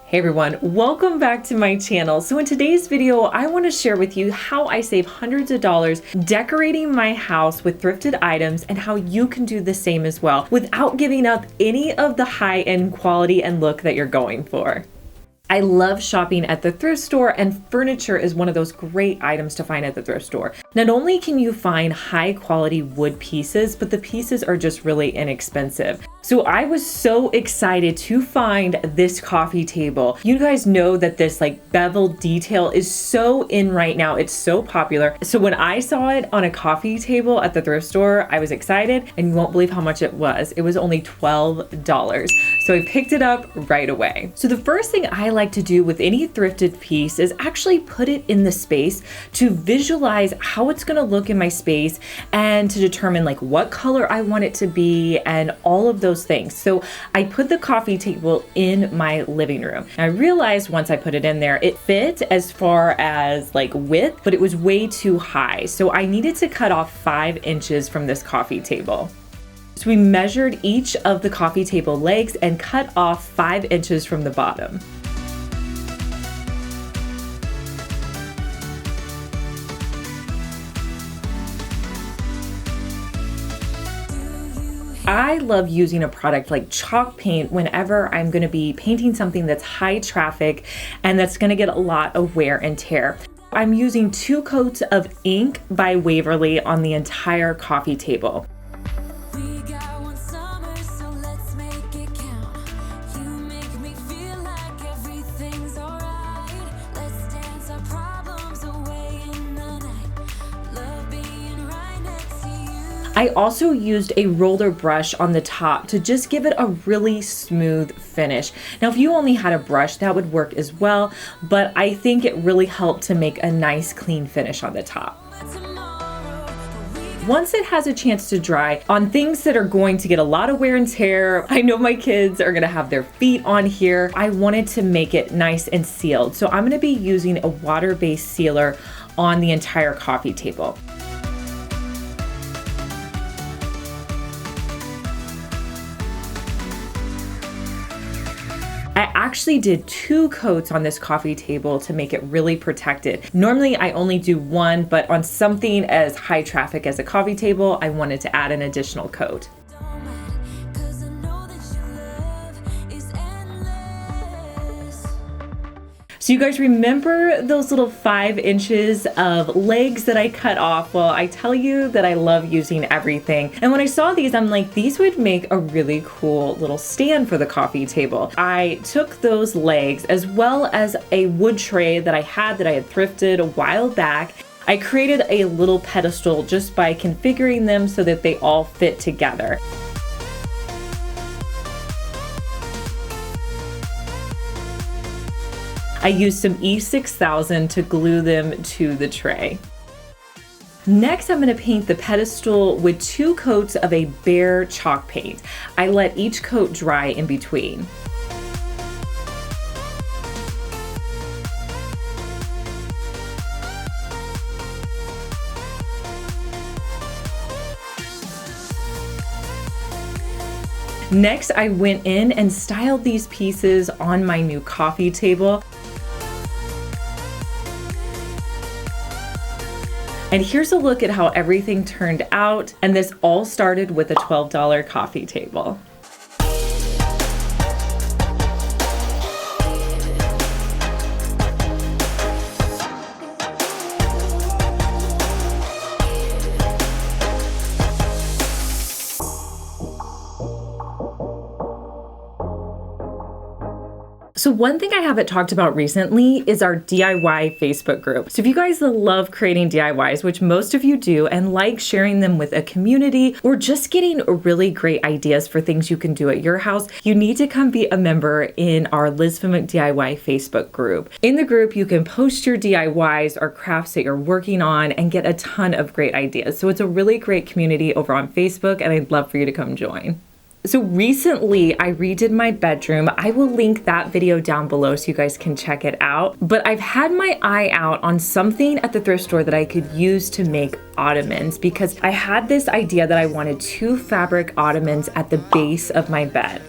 Hey everyone, welcome back to my channel. So in today's video, I want to share with you how I save hundreds of dollars decorating my house with thrifted items and how you can do the same as well without giving up any of the high-end quality and look that you're going for. I love shopping at the thrift store, and furniture is one of those great items to find at the thrift store. Not only can you find high quality wood pieces, but the pieces are just really inexpensive. So I was so excited to find this coffee table. You guys know that this bevel detail is so in right now. It's so popular. So when I saw it on a coffee table at the thrift store, I was excited, and you won't believe how much it was. It was only $12. So I picked it up right away. So the first thing I like to do with any thrifted piece is actually put it in the space to visualize how it's going to look in my space and to determine what color I want it to be and all of those things. So I put the coffee table in my living room. And I realized once I put it in there, it fit as far as width, but it was way too high. So I needed to cut off 5 inches from this coffee table. So we measured each of the coffee table legs and cut off 5 inches from the bottom. I love using a product like chalk paint whenever I'm going to be painting something that's high traffic and that's going to get a lot of wear and tear. I'm using 2 coats of ink by Waverly on the entire coffee table. I also used a roller brush on the top to just give it a really smooth finish. Now, if you only had a brush, that would work as well, but I think it really helped to make a nice clean finish on the top. Once it has a chance to dry on things that are going to get a lot of wear and tear, I know my kids are gonna have their feet on here. I wanted to make it nice and sealed. So I'm gonna be using a water-based sealer on the entire coffee table. I actually did 2 coats on this coffee table to make it really protected. Normally I only do 1, but on something as high traffic as a coffee table, I wanted to add an additional coat. So you guys remember those little 5 inches of legs that I cut off? Well, I tell you that I love using everything. And when I saw these, I'm like, these would make a really cool little stand for the coffee table. I took those legs as well as a wood tray that I had thrifted a while back. I created a little pedestal just by configuring them so that they all fit together. I used some E6000 to glue them to the tray. Next, I'm going to paint the pedestal with 2 coats of a bare chalk paint. I let each coat dry in between. Next, I went in and styled these pieces on my new coffee table. And here's a look at how everything turned out. And this all started with a $12 coffee table. So one thing I haven't talked about recently is our DIY Facebook group. So if you guys love creating DIYs, which most of you do, and like sharing them with a community or just getting really great ideas for things you can do at your house, you need to come be a member in our Liz Fenwick DIY Facebook group. In the group, you can post your DIYs or crafts that you're working on and get a ton of great ideas. So it's a really great community over on Facebook, and I'd love for you to come join. So recently I redid my bedroom. I will link that video down below so you guys can check it out. But I've had my eye out on something at the thrift store that I could use to make ottomans, because I had this idea that I wanted 2 fabric ottomans at the base of my bed.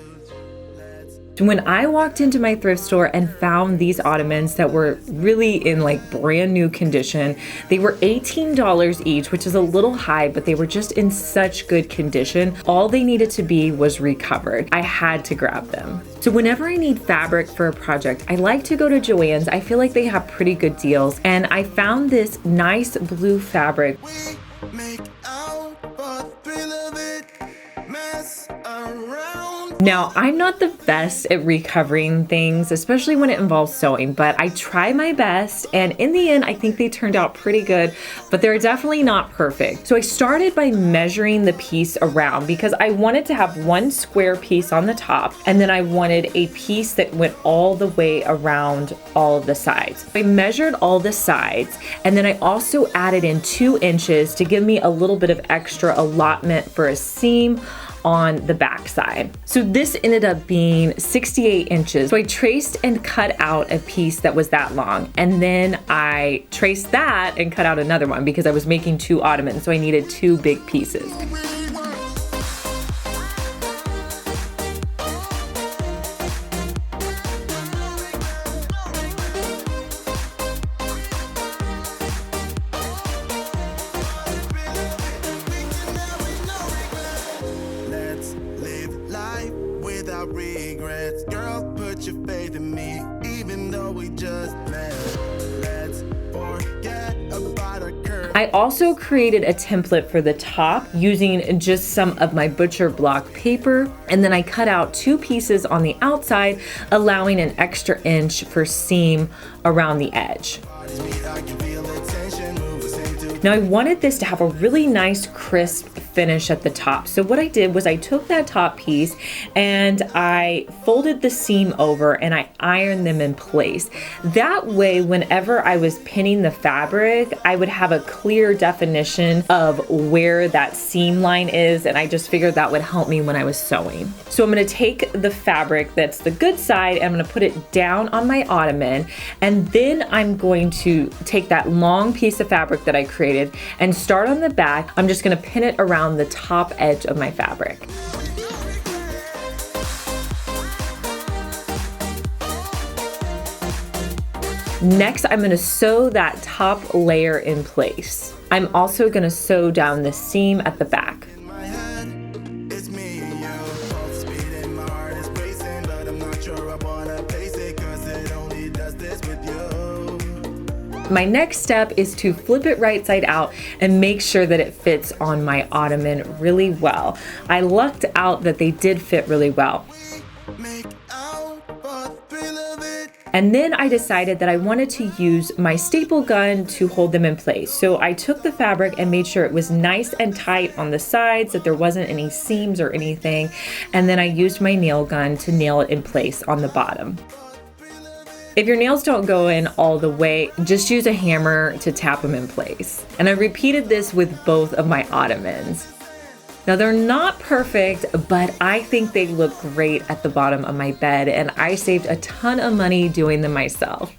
When I walked into my thrift store and found these Ottomans that were really in like brand new condition, they were $18 each, which is a little high, but they were just in such good condition. All they needed to be was recovered. I had to grab them. So whenever I need fabric for a project, I like to go to Joann's. I feel like they have pretty good deals. And I found this nice blue fabric. Now, I'm not the best at recovering things, especially when it involves sewing, but I try my best, and in the end, I think they turned out pretty good, but they're definitely not perfect. So I started by measuring the piece around because I wanted to have one square piece on the top, and then I wanted a piece that went all the way around all of the sides. I measured all the sides, and then I also added in 2 inches to give me a little bit of extra allotment for a seam on the back side. So this ended up being 68 inches. So I traced and cut out a piece that was that long. And then I traced that and cut out another one because I was making 2 Ottomans. So I needed 2 big pieces. Regrets, girl, put your faith in me, even though we just met. Let's forget about our curve. I also created a template for the top using just some of my butcher block paper, and then I cut out 2 pieces on the outside, allowing an extra inch for seam around the edge. Now I wanted this to have a really nice crisp finish at the top. So what I did was I took that top piece and I folded the seam over and I ironed them in place. That way, whenever I was pinning the fabric, I would have a clear definition of where that seam line is, and I just figured that would help me when I was sewing. So I'm going to take the fabric that's the good side and I'm going to put it down on my Ottoman, and then I'm going to take that long piece of fabric that I created and start on the back. I'm just going to pin it around the top edge of my fabric. Next, I'm going to sew that top layer in place. I'm also going to sew down the seam at the back. My next step is to flip it right side out and make sure that it fits on my Ottoman really well. I lucked out that they did fit really well. And then I decided that I wanted to use my staple gun to hold them in place. So I took the fabric and made sure it was nice and tight on the sides, that there wasn't any seams or anything. And then I used my nail gun to nail it in place on the bottom. If your nails don't go in all the way, just use a hammer to tap them in place. And I repeated this with both of my Ottomans. Now they're not perfect, but I think they look great at the bottom of my bed, and I saved a ton of money doing them myself.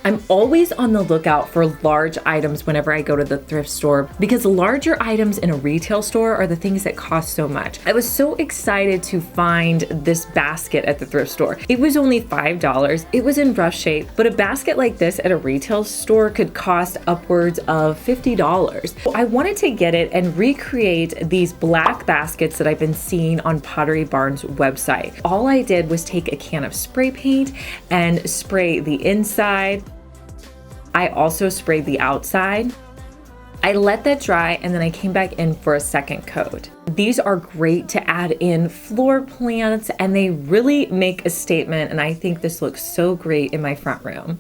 I'm always on the lookout for large items whenever I go to the thrift store, because larger items in a retail store are the things that cost so much. I was so excited to find this basket at the thrift store. It was only $5. It was in rough shape, but a basket like this at a retail store could cost upwards of $50. So I wanted to get it and recreate these black baskets that I've been seeing on Pottery Barn's website. All I did was take a can of spray paint and spray the inside. I also sprayed the outside. I let that dry, and then I came back in for a second coat. These are great to add in floor plants, and they really make a statement, and I think this looks so great in my front room.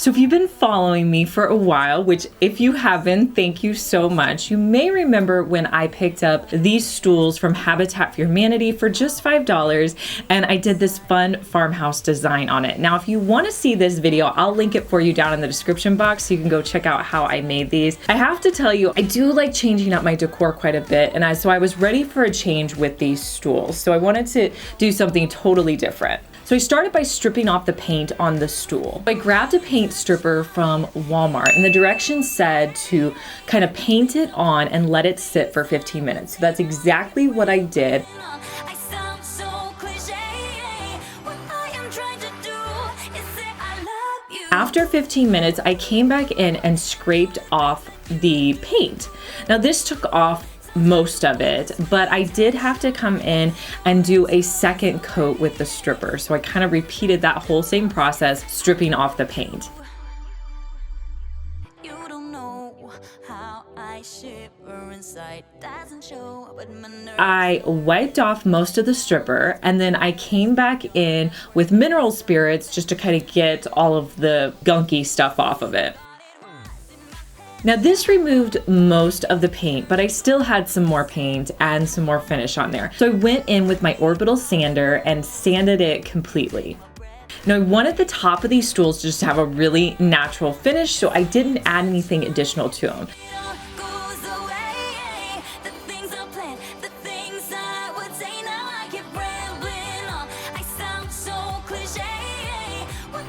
So if you've been following me for a while, which if you haven't, thank you so much. You may remember when I picked up these stools from Habitat for Humanity for just $5, and I did this fun farmhouse design on it. Now, if you want to see this video, I'll link it for you down in the description box so you can go check out how I made these. I have to tell you, I do like changing up my decor quite a bit, and so I was ready for a change with these stools. So I wanted to do something totally different. So I started by stripping off the paint on the stool. I grabbed a paint stripper from Walmart, and the directions said to kind of paint it on and let it sit for 15 minutes. So that's exactly what I did. After 15 minutes, I came back in and scraped off the paint. Now this took off most of it, but I did have to come in and do a second coat with the stripper. So I kind of repeated that whole same process, stripping off the paint. You don't know how I shiver inside. Doesn't show, but my nerves. I wiped off most of the stripper, and then I came back in with mineral spirits just to kind of get all of the gunky stuff off of it. Now this removed most of the paint, but I still had some more paint and some more finish on there. So I went in with my orbital sander and sanded it completely. Now I wanted the top of these stools to just have a really natural finish, so I didn't add anything additional to them.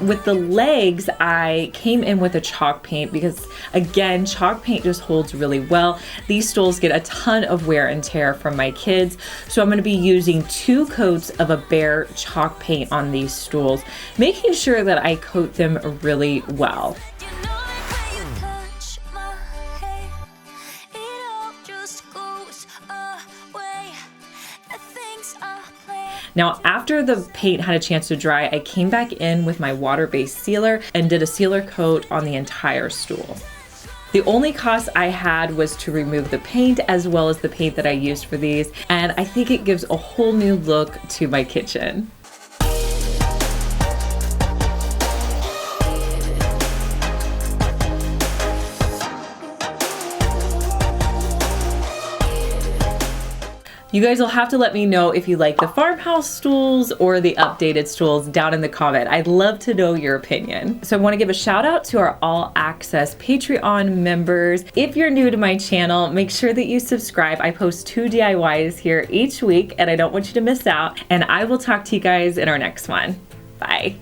With the legs, I came in with a chalk paint because, again, chalk paint just holds really well. These stools get a ton of wear and tear from my kids, so I'm going to be using 2 coats of a bare chalk paint on these stools, making sure that I coat them really well. Now, after the paint had a chance to dry, I came back in with my water-based sealer and did a sealer coat on the entire stool. The only cost I had was to remove the paint as well as the paint that I used for these, and I think it gives a whole new look to my kitchen. You guys will have to let me know if you like the farmhouse stools or the updated stools down in the comment. I'd love to know your opinion. So I want to give a shout out to our all access Patreon members. If you're new to my channel, make sure that you subscribe. I post 2 DIYs here each week and I don't want you to miss out. And I will talk to you guys in our next one. Bye.